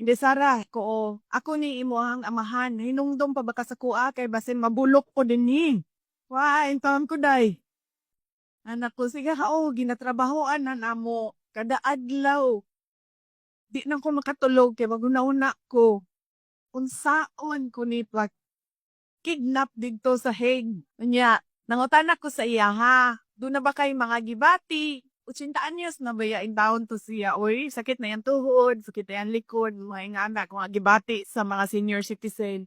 Hindi Sara, ko ako ni imuhang amahan. Hinungdom pa ba ka sa kuha kay basin mabulok ko din ni. Wa, intawan ko day. Anak ko, sige ka, ginatrabahoan na namo. Kada adlaw. Di na ko makatulog kay maguna-una ko. Unsaon ko ni kidnap dito sa Hague. Nya, nangutan ako sa iya ha. Doon na ba kay mga gibati? 80 anyos na ba yain taon to siya? Uy, sakit na yan tuhod, sakit na yan likod, mga anak, mga gibati sa mga senior citizen.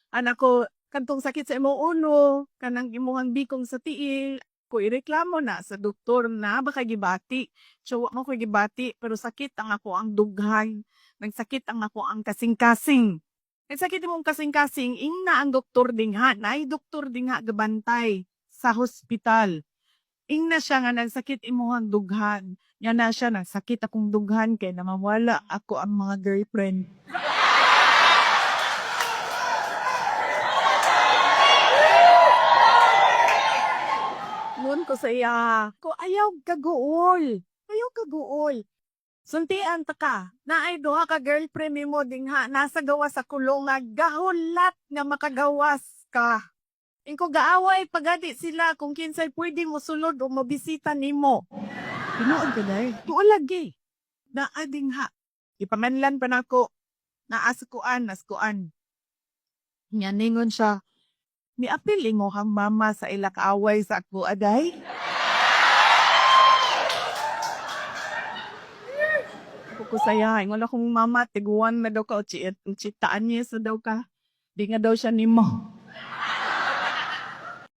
Anak ko, kantong sakit sa imong ulo, kanang imong bikong sa tiil, ko ireklamo na sa doktor na baka gibati. So, mo ko gibati, pero sakit ang ako ang dughay. Nagsakit ang ako ang kasing-kasing. Nagsakit imong kasing-kasing, ing na ang doktor dingha, na ay doktor dingha gabantay sa hospital. Ing na siya nga nagsakit imong dughan. Yan na siya, nagsakit akong dughan kay namawala ako ang mga girlfriend. Noon ko sa iya, ko ayaw kaguol. Ayaw kaguol. Suntian ta ka, na ay duha ka girlfriend mo dingha, nasa gawa sa kulong nga gahulat nga makagawas ka. Ingko gaaway pagadi sila kung kinsay pwede mo sulod o mabisita nimo. Tinuod ka day? Tuon lagi. Naa dingha. Ipamanlan pa nako. Naaskuan, naskuan. Nyaningon siya. Niapil mo kang mama sa ilak away sa ako aday. Ako ko saya, ingon akong mama, tiguan na daw ka o chitaan niya sa daw ka. Di nga daw siya nimo.